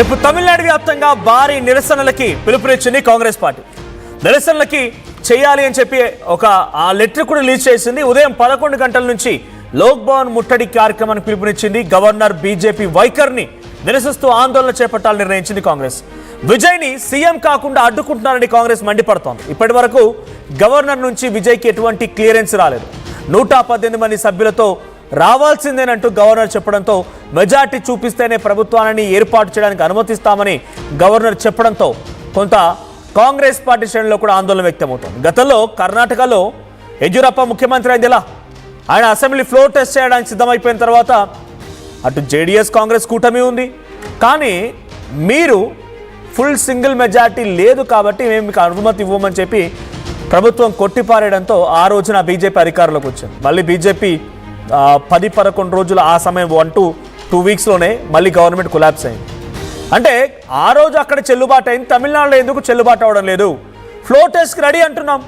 రేపు తమిళనాడు వ్యాప్తంగా భారీ నిరసనలకి పిలుపునిచ్చింది కాంగ్రెస్ పార్టీ. నిరసనలకి చేయాలి అని చెప్పి ఒక లెటర్ కూడా రిలీజ్ చేసింది. ఉదయం 11 గంటల నుంచి లోక్ భవన్ ముట్టడి కార్యక్రమానికి పిలుపునిచ్చింది. గవర్నర్ బీజేపీ వైఖరిని నిరసిస్తూ ఆందోళన చేపట్టాలని నిర్ణయించింది కాంగ్రెస్. విజయ్ని సీఎం కాకుండా అడ్డుకుంటున్నారని కాంగ్రెస్ మండిపడుతోంది. ఇప్పటి వరకు గవర్నర్ నుంచి విజయ్కి ఎటువంటి క్లియరెన్స్ రాలేదు. 118 మంది సభ్యులతో రావాల్సిందేనంటూ గవర్నర్ చెప్పడంతో మెజార్టీ చూపిస్తేనే ప్రభుత్వాన్ని ఏర్పాటు చేయడానికి అనుమతిస్తామని గవర్నర్ చెప్పడంతో కొంత కాంగ్రెస్ పార్టీ శ్రేణుల్లో కూడా ఆందోళన వ్యక్తమవుతోంది. గతంలో కర్ణాటకలో యడ్యూరప్ప ముఖ్యమంత్రి అయింది ఎలా? ఆయన అసెంబ్లీ ఫ్లోర్ టెస్ట్ చేయడానికి సిద్ధమైపోయిన తర్వాత అటు జేడీఎస్ కాంగ్రెస్ కూటమి ఉంది, కానీ మీరు ఫుల్ సింగిల్ మెజార్టీ లేదు కాబట్టి మేము మీకు అనుమతి ఇవ్వమని చెప్పి ప్రభుత్వం కొట్టిపారేయడంతో ఆ రోజున బీజేపీ అధికారంలోకి వచ్చింది. మళ్ళీ బీజేపీ 10-11 రోజులు ఆ సమయం 1-2 వీక్స్లోనే మళ్ళీ గవర్నమెంట్ కొలాప్స్ అయింది. అంటే ఆ రోజు అక్కడ చెల్లుబాటు అయింది, తమిళనాడులో ఎందుకు చెల్లుబాటు అవ్వడం లేదు? ఫ్లోర్ టెస్ట్కి రెడీ అంటున్నాం,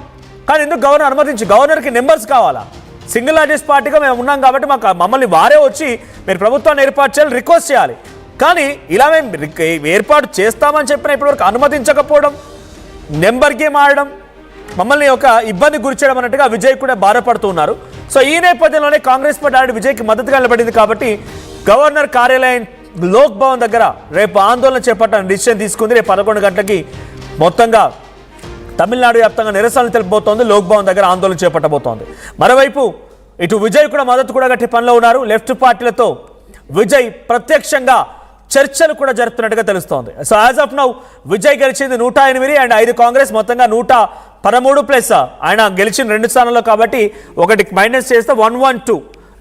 కానీ ఎందుకు గవర్నర్ అనుమతించి? గవర్నర్కి నెంబర్స్ కావాలా? సింగిల్ లార్జెస్ట్ పార్టీగా మేము ఉన్నాం కాబట్టి మమ్మల్ని వారే వచ్చి మీరు ప్రభుత్వాన్ని ఏర్పాటు చేయాలి, రిక్వెస్ట్ చేయాలి. కానీ ఇలా మేము ఏర్పాటు చేస్తామని చెప్పిన ఇప్పటివరకు అనుమతించకపోవడం, నెంబర్ గేమ్ ఆడడం, మమ్మల్ని ఒక ఇబ్బంది గురి చేయడం అన్నట్టుగా విజయ్ కూడా బాధపడుతున్నారు. సో ఈ నేపథ్యంలోనే కాంగ్రెస్ పార్టీ ఆల్రెడీ విజయ్కి మద్దతుగా నిలబడింది కాబట్టి గవర్నర్ కార్యాలయం లోక్ భవన్ దగ్గర రేపు ఆందోళన చేపట్టాలని డిసిషన్ తీసుకుంది. రేపు 11 గంటలకి మొత్తంగా తమిళనాడు వ్యాప్తంగా నిరసనలు తెలుపబోతోంది. లోక్ భవన్ దగ్గర ఆందోళన చేపట్టబోతోంది. మరోవైపు ఇటు విజయ్ కూడా మద్దతు కూడా గట్టి పనిలో ఉన్నారు. లెఫ్ట్ పార్టీలతో విజయ్ ప్రత్యక్షంగా చర్చలు కూడా జరుపుతున్నట్టుగా తెలుస్తోంది. So as of now Vijay గెలిచింది 108 అండ్ 5 కాంగ్రెస్, మొత్తంగా 113 ప్లస్ ఆయన గెలిచిన 2 స్థానాల్లో కాబట్టి ఒకటి మైనస్ చేస్తే 112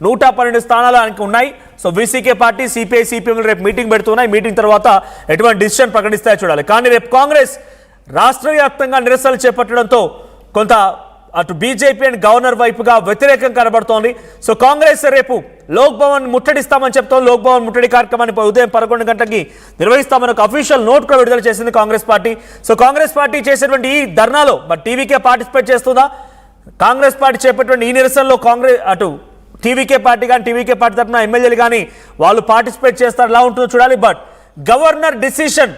112 స్థానాలు ఆయనకు ఉన్నాయి. So VCK party, CPI, CPM రేపు మీటింగ్ పెడుతున్నాయి. మీటింగ్ తర్వాత ఎటువంటి డిసిషన్ ప్రకటిస్తాయో చూడాలి. కానీ రేపు కాంగ్రెస్ రాష్ట్ర వ్యాప్తంగా నిరసనలు చేపట్టడంతో కొంత అటు బీజేపీ అండ్ గవర్నర్ వైపుగా వ్యతిరేకం కనబడుతోంది. సో కాంగ్రెస్ రేపు లోక్ భవన్ ముట్టడిస్తామని చెప్తోంది. లోక్ భవన్ ముట్టడి కార్యక్రమాన్ని ఉదయం 11 గంటలకి నిర్వహిస్తామని ఒక అఫీషియల్ నోట్ కూడా విడుదల చేసింది Congress party. So Congress party చేసేటువంటి ఈ ధర్నాలో టీవీకే పార్టిసిపేట్ చేస్తుందా? కాంగ్రెస్ పార్టీ చేపట్టిన ఈ నిరసనలో కాంగ్రెస్ అటు టీవీకే పార్టీ కానీ టీవీకే పార్టీ తరఫున ఎమ్మెల్యేలు కానీ వాళ్ళు పార్టిసిపేట్ చేస్తారు, ఎలా ఉంటుందో చూడాలి. బట్ గవర్నర్ డిసిషన్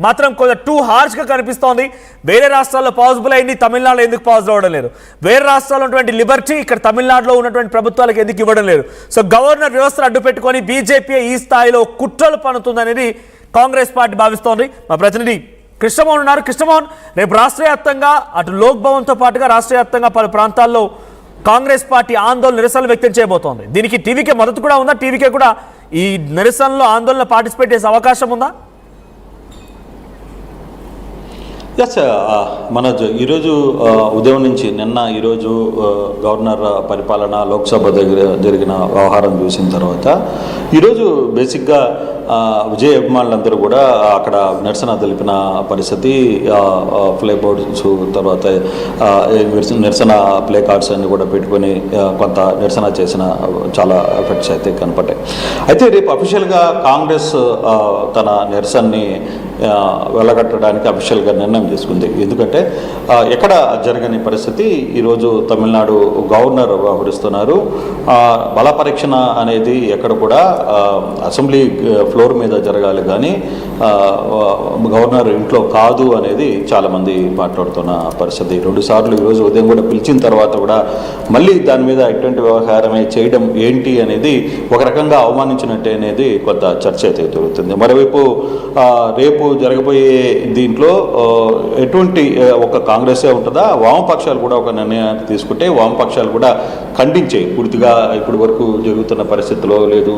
మాత్రం కొంచెం టూ హార్ష్గా కనిపిస్తోంది. వేరే రాష్ట్రాల్లో పాజిబుల్ అయింది, తమిళనాడులో ఎందుకు పాజిబుల్ అవ్వడం లేదు? వేరే రాష్ట్రాల్లో ఉన్నటువంటి లిబర్టీ ఇక్కడ తమిళనాడులో ఉన్నటువంటి ప్రభుత్వాలకు ఎందుకు ఇవ్వడం లేదు? సో గవర్నర్ వ్యవస్థను అడ్డు పెట్టుకొని బీజేపీ ఈ స్థాయిలో కుట్రలు పన్నుతుందనేది కాంగ్రెస్ పార్టీ భావిస్తోంది. మా ప్రతినిధి కృష్ణమోహన్ ఉన్నారు. కృష్ణమోహన్, రేపు రాష్ట్ర వ్యాప్తంగా అటు లోక్ భవన్తో పాటుగా రాష్ట్ర వ్యాప్తంగా పలు ప్రాంతాల్లో కాంగ్రెస్ పార్టీ ఆందోళన నిరసనలు వ్యక్తం చేయబోతోంది. దీనికి టీవీకే మద్దతు కూడా ఉందా? టీవీకే కూడా ఈ నిరసనలో ఆందోళన పార్టిసిపేట్ చేసే అవకాశం ఉందా? ఎస్ మనోజ్, ఈరోజు ఉదయం నుంచి ఈరోజు గవర్నర్ పరిపాలన లోక్సభ దగ్గర జరిగిన వ్యవహారం చూసిన తర్వాత ఈరోజు బేసిక్గా విజయ్ అభిమానులందరూ కూడా అక్కడ నిరసన తెలిపిన పరిస్థితి. ప్లే బోర్డ్స్ తర్వాత నిరసన ప్లే కార్డ్స్ అన్ని కూడా పెట్టుకొని కొంత నిరసన చేసిన చాలా ఎఫెక్ట్స్ అయితే కనపడ్డాయి. అయితే రేపు అఫీషియల్గా కాంగ్రెస్ తన నిరసనని వెళ్ళగట్టడానికి అఫీషియల్గా నిర్ణయం తీసుకుంది. ఎందుకంటే ఎక్కడ జరగని పరిస్థితి ఈరోజు తమిళనాడు గవర్నర్ వ్యవహరిస్తున్నారు. బల పరీక్షణ అనేది ఎక్కడ కూడా అసెంబ్లీ ఫ్లోర్ మీద జరగాలి, కానీ గవర్నర్ ఇంట్లో కాదు అనేది చాలామంది మాట్లాడుతున్న పరిస్థితి. 2 సార్లు ఈరోజు ఉదయం కూడా పిలిచిన తర్వాత కూడా మళ్ళీ దాని మీద ఎటువంటి వ్యవహారమే చేయడం ఏంటి అనేది ఒక రకంగా అవమానించినట్టే అనేది కొంత చర్చ అయితే జరుగుతుంది. మరోవైపు రేపు జరగబోయే దీంట్లో ఎటువంటి ఒక కాంగ్రెసే ఉంటుందా, వామపక్షాలు కూడా ఒక నిర్ణయాన్ని తీసుకుంటే వామపక్షాలు కూడా ఖండించే పూర్తిగా ఇప్పటి వరకు జరుగుతున్న పరిస్థితిలో లేదు.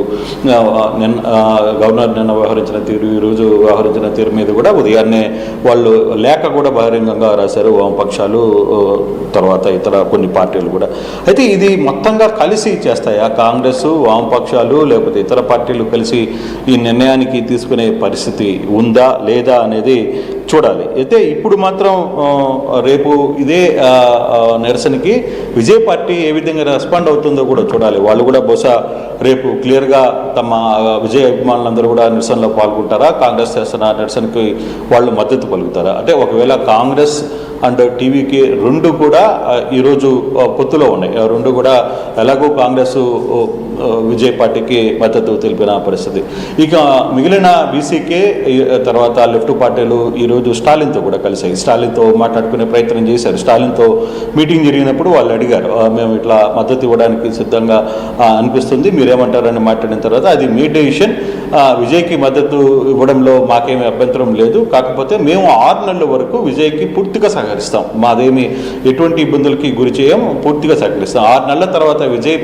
గవర్నర్ నిన్న వ్యవహరించిన తీరు, ఈరోజు వ్యవహరించిన తీరు మీద కూడా ఉదయాన్నే వాళ్ళు లేఖ కూడా బహిరంగంగా రాశారు వామపక్షాలు, తర్వాత ఇతర కొన్ని పార్టీలు కూడా. అయితే ఇది మొత్తంగా కలిసి చేస్తాయా కాంగ్రెస్, వామపక్షాలు, లేకపోతే ఇతర పార్టీలు కలిసి ఈ నిర్ణయానికి తీసుకునే పరిస్థితి ఉందా లేదా అనేది చూడాలి. అయితే ఇప్పుడు మాత్రం రేపు ఇదే నిరసనకి విజయ్ పార్టీ ఏ విధంగా రెస్పాండ్ అవుతుందో కూడా చూడాలి. వాళ్ళు కూడా బహుశా రేపు క్లియర్గా తమ విజయ్ అభిమానులందరూ కూడా నిరసనలో పాల్గొంటారా, కాంగ్రెస్ చేస్తున్న నిరసనకి వాళ్ళు మద్దతు పలుకుతారా? అంటే ఒకవేళ కాంగ్రెస్ అండ్ టీవీకి 2 కూడా ఈరోజు పొత్తులో ఉన్నాయి. 2 కూడా ఎలాగో కాంగ్రెస్ విజయ్ పార్టీకి మద్దతు తెలిపిన పరిస్థితి. ఇక మిగిలిన బీసీకే తర్వాత లెఫ్ట్ పార్టీలు ఈరోజు స్టాలిన్తో కూడా కలిసాయి. స్టాలిన్తో మాట్లాడుకునే ప్రయత్నం చేశారు. స్టాలిన్తో మీటింగ్ జరిగినప్పుడు వాళ్ళు అడిగారు, మేము ఇట్లా మద్దతు ఇవ్వడానికి సిద్ధంగా అనిపిస్తుంది, మీరేమంటారని మాట్లాడిన తర్వాత అది మీ డెసిషన్, విజయ్కి మద్దతు ఇవ్వడంలో మాకేమీ అభ్యంతరం లేదు, కాకపోతే మేము 6 నెలల వరకు విజయ్కి పూర్తిగా సహకరిస్తాం, మాదేమి ఎటువంటి ఇబ్బందులకి గురి చేయం, పూర్తిగా సహకరిస్తాం. 6 నెలల తర్వాత విజయ్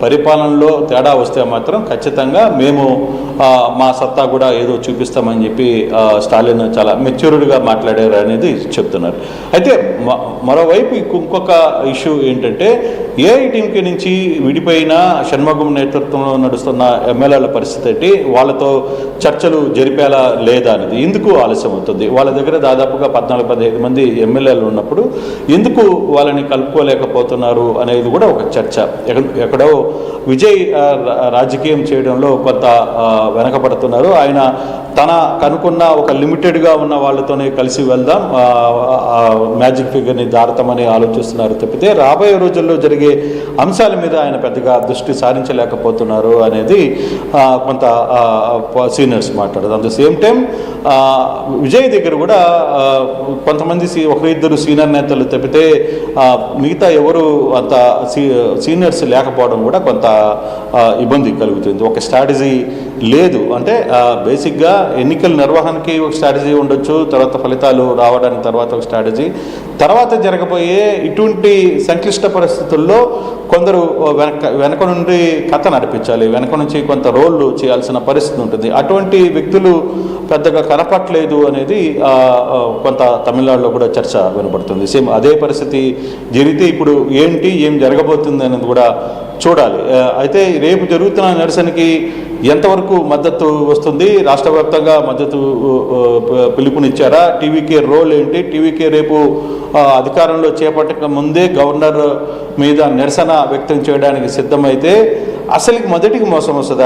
పరిపాలనలో తేడా వస్తే మాత్రం ఖచ్చితంగా మేము మా సత్తా కూడా ఏదో చూపిస్తామని చెప్పి స్టాలిన్ చాలా మెచ్యూర్డ్గా మాట్లాడారు అనేది చెప్తున్నారు. అయితే మరోవైపు ఇంకొక ఇష్యూ ఏంటంటే ఏఐటీఎంకే నుంచి విడిపోయిన షణ్ముగం నేతృత్వంలో నడుస్తున్న ఎమ్మెల్యేల పరిస్థితి ఏంటి, వాళ్ళతో చర్చలు జరిపేలా లేదా అనేది ఎందుకు ఆలస్యం అవుతుంది. వాళ్ళ దగ్గర దాదాపుగా 14-15 మంది ఎమ్మెల్యేలు ఉన్నప్పుడు ఎందుకు వాళ్ళని కలుపుకోలేకపోతున్నారు అనేది కూడా ఒక చర్చ. ఎక్కడో విజయ్ రాజకీయం చేయడంలో కొంత వెనకబడుతున్నారు. ఆయన తన కనుక్కున్న ఒక లిమిటెడ్గా ఉన్న వాళ్ళతోనే కలిసి వెళ్దాం, మ్యాజిక్ ఫిగర్ని దారతామని ఆలోచిస్తున్నారు తప్పితే రాబోయే రోజుల్లో జరిగే అంశాల మీద ఆయన పెద్దగా దృష్టి సారించలేకపోతున్నారు అనేది కొంత సీనియర్స్ మాట్లాడారు. At the same time Vijay దగ్గర కూడా కొంతమంది 1-2 సీనియర్ నేతలు తప్పితే మిగతా ఎవరు అంత సీనియర్స్ లేకపోవడం కూడా కొంత ఇబ్బంది కలుగుతుంది. ఒక స్ట్రాటజీ లేదు. అంటే బేసిక్గా ఎన్నికల నిర్వహణకి ఒక స్ట్రాటజీ ఉండొచ్చు, తర్వాత ఫలితాలు రావడానికి తర్వాత ఒక స్ట్రాటజీ, తర్వాత జరగబోయే ఇటువంటి సంక్లిష్ట పరిస్థితుల్లో కొందరు వెనక నుండి కథ నడిపించాలి, వెనక నుంచి కొంత రోళ్ళు చేయాల్సిన పరిస్థితి ఉంటుంది. అటువంటి వ్యక్తులు పెద్దగా కనపట్లేదు అనేది కొంత తమిళనాడులో కూడా చర్చ వినపడుతుంది. సేమ్ అదే పరిస్థితి జరిగితే ఇప్పుడు ఏం జరగబోతుంది అనేది కూడా చూడాలి. అయితే రేపు జరుగుతున్న నిరసనకి ఎంతవరకు మద్దతు వస్తుంది, రాష్ట్ర వ్యాప్తంగా మద్దతు పిలుపునిచ్చారా, టీవీకే రోల్ ఏంటి, టీవీకే రేపు అధికారంలో చేపట్టక ముందే గవర్నర్ మీద నిరసన వ్యక్తం చేయడానికి సిద్ధమైతే అసలుకి మొదటికి మోసం వస్తుందా?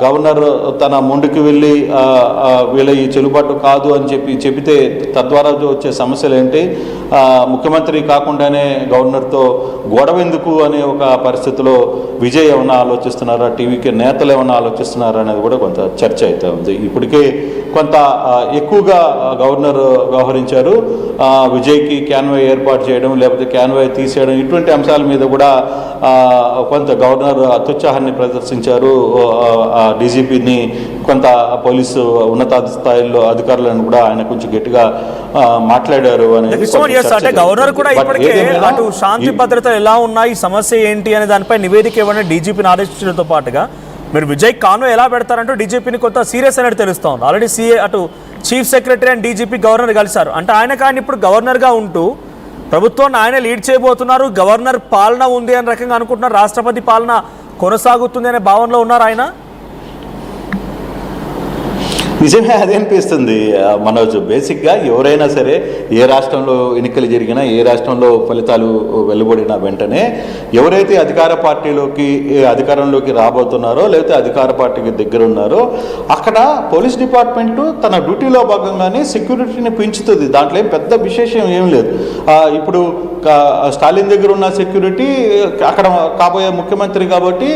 గవర్నర్ తన ముందుకు వెళ్ళి వీళ్ళ ఈ చెల్లుబాటు కాదు అని చెబితే తద్వారా వచ్చే సమస్యలు ఏంటి, ముఖ్యమంత్రి కాకుండానే గవర్నర్తో గొడవ ఎందుకు అనే ఒక పరిస్థితిలో విజయ్ ఏమన్నా ఆలోచిస్తున్నారా, టీవీకి నేతలు ఏమన్నా ఆలోచిస్తున్నారా అనేది కూడా కొంత చర్చ అయితే ఉంది. ఇప్పటికే కొంత ఎక్కువగా గవర్నర్ వ్యవహరించారు. విజయ్కి క్యాన్వాయ్ ఏర్పాటు చేయడం లేకపోతే క్యాన్వాయ్ తీసేయడం ఇటువంటి అంశాల మీద కూడా కొంత గవర్నర్ అత్యుత్సాహాన్ని ప్రదర్శించారు. డీజీపీని కొంత పోలీసు ఉన్నతాధికారుల్లో అధికారులను కూడా ఆయన కొంచెం గట్టిగా మాట్లాడారు అంటే గవర్నర్ కూడా ఇప్పటికే అటు శాంతి భద్రతలు ఎలా ఉన్నాయి, సమస్య ఏంటి అనే దానిపై నివేదిక ఇవ్వడం డీజీపీని ఆదేశించడంతో పాటుగా మీరు విజయ్ కాన్వాయ్ ఎలా పెడతారంటూ డీజీపీని కొంత సీరియస్ అనేది తెలుస్తోంది. ఆల్రెడీ సీఏ అటు chief secretary and DGP governor కలిశారు. అంటే ఆయన కానీ ఇప్పుడు గవర్నర్గా ఉంటూ ప్రభుత్వాన్ని ఆయన లీడ్ చేయబోతున్నారు, గవర్నర్ పాలన ఉంది అనే రకంగా అనుకుంటున్నారు, రాష్ట్రపతి పాలన కొనసాగుతుంది అనే భావనలో ఉన్నారు ఆయన. నిజమే అదే అనిపిస్తుంది మనోజ్. బేసిక్గా ఎవరైనా సరే ఏ రాష్ట్రంలో ఎన్నికలు జరిగినా, ఏ రాష్ట్రంలో ఫలితాలు వెలువడిన వెంటనే ఎవరైతే అధికారంలోకి రాబోతున్నారో లేకపోతే అధికార పార్టీకి దగ్గర ఉన్నారో అక్కడ పోలీస్ డిపార్ట్మెంటు తన డ్యూటీలో భాగంగానే సెక్యూరిటీని పెంచుతుంది. దాంట్లో పెద్ద విశేషం ఏం లేదు. ఇప్పుడు స్టాలిన్ దగ్గర ఉన్న సెక్యూరిటీ అక్కడ కాబోయే ముఖ్యమంత్రి కాబట్టి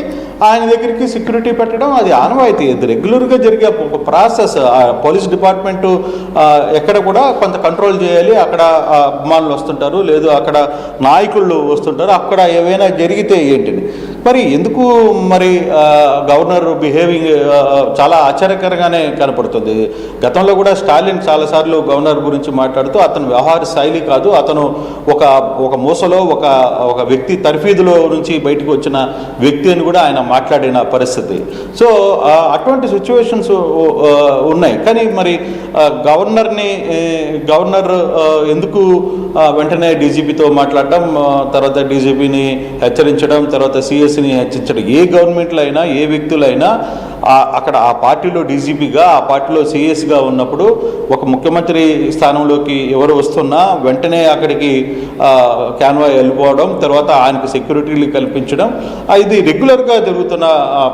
ఆయన దగ్గరికి సెక్యూరిటీ పెట్టడం అది ఆనవాయితీ, రెగ్యులర్గా జరిగే ఒక ప్రాసెస్. పోలీస్ డిపార్ట్మెంటు ఎక్కడ కూడా కొంత కంట్రోల్ చేయాలి. అక్కడ అభిమానులు వస్తుంటారు, లేదు అక్కడ నాయకులు వస్తుంటారు, అక్కడ ఏవైనా జరిగితే ఏంటిది మరి ఎందుకు గవర్నర్ బిహేవింగ్ చాలా ఆశ్చర్యకరంగానే కనపడుతుంది. గతంలో కూడా స్టాలిన్ చాలాసార్లు గవర్నర్ గురించి మాట్లాడుతూ అతను వ్యవహార శైలి కాదు, అతను ఒక మూసలో ఒక వ్యక్తి తర్ఫీదులో నుంచి బయటకు వచ్చిన వ్యక్తి అని కూడా ఆయన మాట్లాడిన పరిస్థితి. సో అటువంటి సిచ్యువేషన్స్ ఉన్నాయి. కానీ గవర్నర్ ఎందుకు వెంటనే డీజీపీతో మాట్లాడటం, తర్వాత డీజీపీని హెచ్చరించడం, తర్వాత సిఎస్ సిఎస్ని హెచ్చించడం. ఏ గవర్నమెంట్లో అయినా ఏ వ్యక్తులైనా అక్కడ ఆ పార్టీలో డీజీపీగా ఆ పార్టీలో సిఎస్గా ఉన్నప్పుడు ఒక ముఖ్యమంత్రి స్థానంలోకి ఎవరు వస్తున్నా వెంటనే అక్కడికి క్యాన్వా వెళ్ళిపోవడం, తర్వాత ఆయనకు సెక్యూరిటీలు కల్పించడం, ఇది రెగ్యులర్గా జరుగుతున్న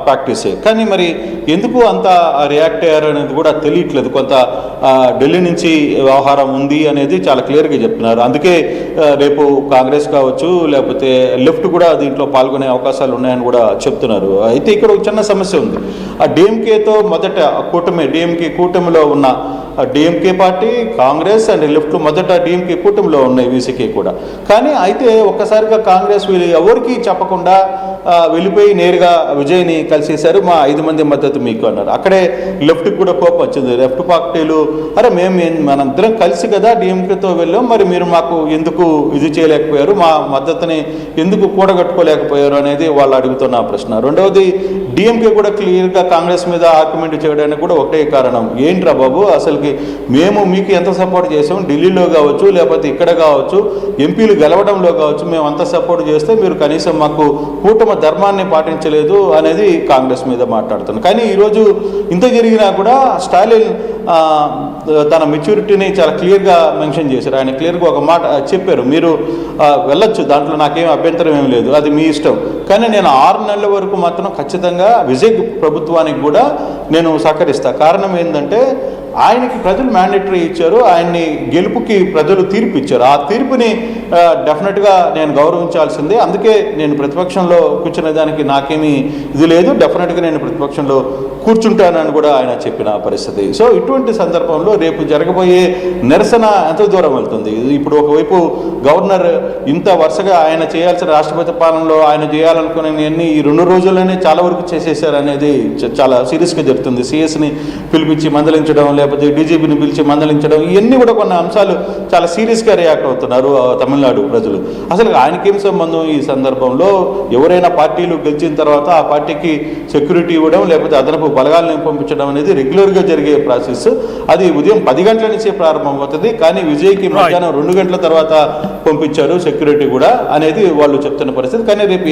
ప్రాక్టీసే. కానీ మరి ఎందుకు అంత రియాక్ట్ అయ్యారు అనేది కూడా తెలియట్లేదు. కొంత ఢిల్లీ నుంచి వ్యవహారం ఉంది అనేది చాలా క్లియర్గా చెప్తున్నారు. అందుకే రేపు కాంగ్రెస్ కావచ్చు లేకపోతే లెఫ్ట్ కూడా దీంట్లో పాల్గొనే అవకాశాలు ఉన్నాయని కూడా చెప్తున్నారు. అయితే ఇక్కడ ఒక చిన్న సమస్య ఉంది. ఆ డిఎంకేతో మొదట కూటమి డిఎంకే కూటమిలో ఉన్న DMK party, Congress and left మొదట డిఎంకే కూటమిలో ఉన్నాయి వీసీకే కూడా. కానీ అయితే ఒక్కసారిగా కాంగ్రెస్ వీళ్ళు ఎవరికి చెప్పకుండా వెళ్ళిపోయి నేరుగా విజయ్ని కలిసేశారు. మా 5 మంది మద్దతు మీకు అన్నారు. అక్కడే లెఫ్ట్కి కూడా కోపం వచ్చింది. లెఫ్ట్ పార్టీలు అరే మనందరం కలిసి కదా డిఎంకేతో వెళ్ళాం, మరి మీరు మాకు ఎందుకు ఇది చేయలేకపోయారు, మా మద్దతుని ఎందుకు కూడగట్టుకోలేకపోయారు అనేది వాళ్ళు అడుగుతున్న ప్రశ్న. రెండవది డిఎంకే కూడా క్లియర్గా కాంగ్రెస్ మీద ఆర్గ్యుమెంట్ చేయడానికి కూడా ఒకటే కారణం, ఏంట్రా బాబు అసలుకి మేము మీకు ఎంత సపోర్ట్ చేసాం, ఢిల్లీలో కావచ్చు లేకపోతే ఇక్కడ కావచ్చు ఎంపీలు గెలవడంలో కావచ్చు మేము అంత సపోర్ట్ చేస్తే మీరు కనీసం మాకు కూటమి ధర్మాన్ని పాటించలేదు అనేది కాంగ్రెస్ మీద మాట్లాడుతున్నారు. కానీ ఈరోజు ఇంత జరిగినా కూడా స్టాలిన్ తన మెచ్యూరిటీని చాలా క్లియర్గా మెన్షన్ చేశారు. ఆయన క్లియర్గా ఒక మాట చెప్పారు, మీరు వెళ్ళొచ్చు, దాంట్లో నాకేం అభ్యంతరం ఏం లేదు, అది మీ ఇష్టం, కానీ నేను 6 నెలల వరకు మాత్రం ఖచ్చితంగా విజయ్ ప్రభుత్వానికి కూడా నేను సహకరిస్తా. కారణం ఏంటంటే ఆయనకి ప్రజలు మ్యాండేటరీ ఇచ్చారు, ఆయన్ని గెలుపుకి ప్రజలు తీర్పు ఇచ్చారు. ఆ తీర్పుని డెఫినెట్గా నేను గౌరవించాల్సిందే. అందుకే నేను ప్రతిపక్షంలో కూర్చునే దానికి నాకేమీ ఇది లేదు, డెఫినెట్గా నేను ప్రతిపక్షంలో కూర్చుంటానని కూడా ఆయన చెప్పిన పరిస్థితి. సో ఇటువంటి సందర్భంలో రేపు జరగబోయే నిరసన ఎంత దూరం వెళ్తుంది? ఇప్పుడు ఒకవైపు గవర్నర్ ఇంత వరుసగా ఆయన చేయాల్సిన రాష్ట్రపతి పాలనలో ఆయన చేయాలనుకునేవన్నీ ఈ 2 రోజుల్లోనే చాలా వరకు చేసేసారు అనేది చాలా సీరియస్గా జరుగుతుంది. సిఎస్ని పిలిపించి మందలించడం, లేకపోతే డీజీపీని పిలిచి మందలించడం, ఇవన్నీ కూడా కొన్ని అంశాలు చాలా సీరియస్గా రియాక్ట్ అవుతున్నారు తమిళనాడు ప్రజలు. అసలు ఆయనకేం సంబంధం? ఈ సందర్భంలో ఎవరైనా పార్టీలు గెలిచిన తర్వాత ఆ పార్టీకి సెక్యూరిటీ ఇవ్వడం లేకపోతే అదనపు బలగాలను పంపించడం అనేది రెగ్యులర్గా జరిగే ప్రాసెస్. అది ఉదయం 10 గంటల నుంచే ప్రారంభమవుతుంది, కానీ విజయ్కి మధ్యాహ్నం 2 గంటల తర్వాత పంపించారు సెక్యూరిటీ కూడా అనేది వాళ్ళు చెప్తున్న పరిస్థితి. కానీ రేపు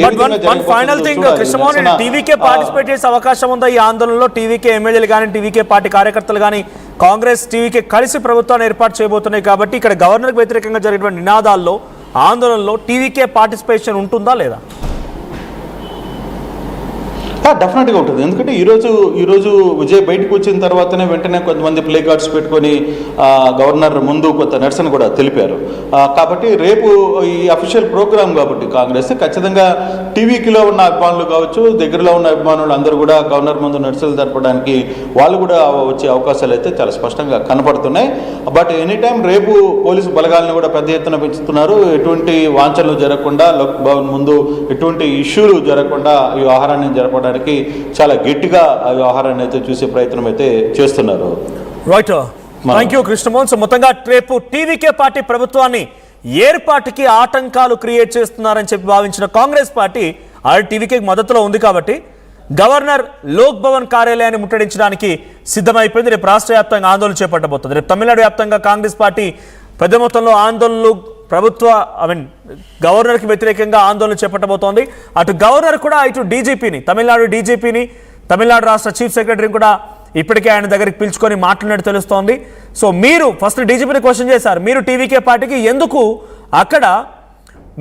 టీవీకే పార్టిసిపేట్ చేసే అవకాశం ఉందా ఈ ఆందోళనలో? టీవీకే ఎమ్మెల్యేలు కానీ టీవీకే పార్టీ కార్యకర్తలు కానీ కాంగ్రెస్ టీవీకే కలిసి ప్రభుత్వాన్ని ఏర్పాటు చేయబోతున్నాయి కాబట్టి ఇక్కడ గవర్నర్కి వ్యతిరేకంగా జరిగినటువంటి నినాదాల్లో ఆందోళనలో టీవీకే పార్టిసిపేషన్ ఉంటుందా లేదా? డెఫినెట్గా ఉంటుంది. ఎందుకంటే ఈరోజు విజయ్ బయటకు వచ్చిన తర్వాతనే వెంటనే కొంతమంది ప్లే కార్డ్స్ పెట్టుకొని గవర్నర్ ముందు కొంత నిరసన కూడా తెలిపారు. కాబట్టి రేపు ఈ అఫీషియల్ ప్రోగ్రామ్ కాబట్టి కాంగ్రెస్ ఖచ్చితంగా టీవీకిలో ఉన్న అభిమానులు కావచ్చు, దగ్గరలో ఉన్న అభిమానులు అందరూ కూడా గవర్నర్ ముందు నిరసనలు జరపడానికి వాళ్ళు కూడా వచ్చే అవకాశాలు అయితే చాలా స్పష్టంగా కనపడుతున్నాయి. బట్ ఎనీ టైం రేపు పోలీసు బలగాలను కూడా పెద్ద ఎత్తున పెంచుతున్నారు. ఎటువంటి వాంఛనలు జరగకుండా, లోక్ భవన్ ముందు ఎటువంటి ఇష్యూలు జరగకుండా ఈ వ్యవహారాన్ని జరపడానికి చాలా గట్టిగా వ్యవహారాన్ని అయితే చూసే ప్రయత్నం అయితే చేస్తున్నారు. Right, thank you Krishnamohan. So మొత్తంగా రేపు టీవీకే పార్టీ ప్రభుత్వాన్ని ఏర్పాటుకి ఆటంకాలు క్రియేట్ చేస్తున్నారని చెప్పి భావించిన కాంగ్రెస్ పార్టీ టీవీకే మద్దతులో ఉంది కాబట్టి గవర్నర్ లోక్ భవన్ కార్యాలయాన్ని ముట్టడించడానికి సిద్ధమైపోయింది. రేపు రాష్ట్ర వ్యాప్తంగా ఆందోళన చేపట్టబోతుంది. రేపు తమిళనాడు వ్యాప్తంగా కాంగ్రెస్ పార్టీ పెద్ద మొత్తంలో ఆందోళనలు గవర్నర్కి వ్యతిరేకంగా ఆందోళన చేపట్టబోతోంది. అటు గవర్నర్ కూడా ఇటు తమిళనాడు డీజీపీని తమిళనాడు రాష్ట్ర చీఫ్ సెక్రటరీని కూడా ఇప్పటికే ఆయన దగ్గరికి పిలుచుకొని మాట్లాడినట్టు తెలుస్తోంది. సో మీరు ఫస్ట్ డీజీపీని క్వశ్చన్ చేశారు, మీరు టీవీకే పార్టీకి ఎందుకు అక్కడ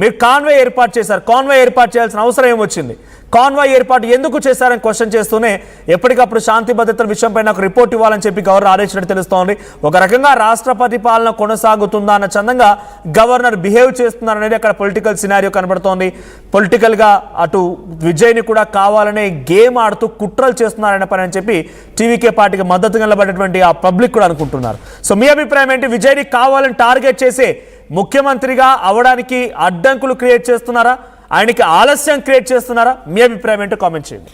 మీరు కాన్వాయ్ ఏర్పాటు చేశారు, కాన్వాయ్ ఏర్పాటు చేయాల్సిన అవసరం ఏమొచ్చింది, కాన్వాయ్ ఏర్పాటు ఎందుకు చేశారని క్వశ్చన్ చేస్తూనే ఎప్పటికప్పుడు శాంతి భద్రతల విషయంపై నాకు రిపోర్ట్ ఇవ్వాలని చెప్పి గవర్నర్ ఆదేశించినట్టు తెలుస్తోంది. ఒక రకంగా రాష్ట్రపతి పాలన కొనసాగుతుందా అన్న చందంగా గవర్నర్ బిహేవ్ చేస్తున్నారనేది అక్కడ పొలిటికల్ సినారియో కనబడుతోంది. పొలిటికల్గా అటు విజయ్ని కూడా కావాలనే గేమ్ ఆడుతూ కుట్రలు చేస్తున్నారనే పని అని చెప్పి టీవీకే పార్టీకి మద్దతు నిలబడేటువంటి ఆ పబ్లిక్ కూడా అనుకుంటున్నారు. సో మీ అభిప్రాయం ఏంటి? విజయ్ని కావాలని టార్గెట్ చేసే ముఖ్యమంత్రిగా అవడానికి అడ్డంకులు క్రియేట్ చేస్తున్నారా, ఆయనకి ఆలస్యం క్రియేట్ చేస్తున్నారా? మీ అభిప్రాయం ఏంటో కామెంట్ చేయండి.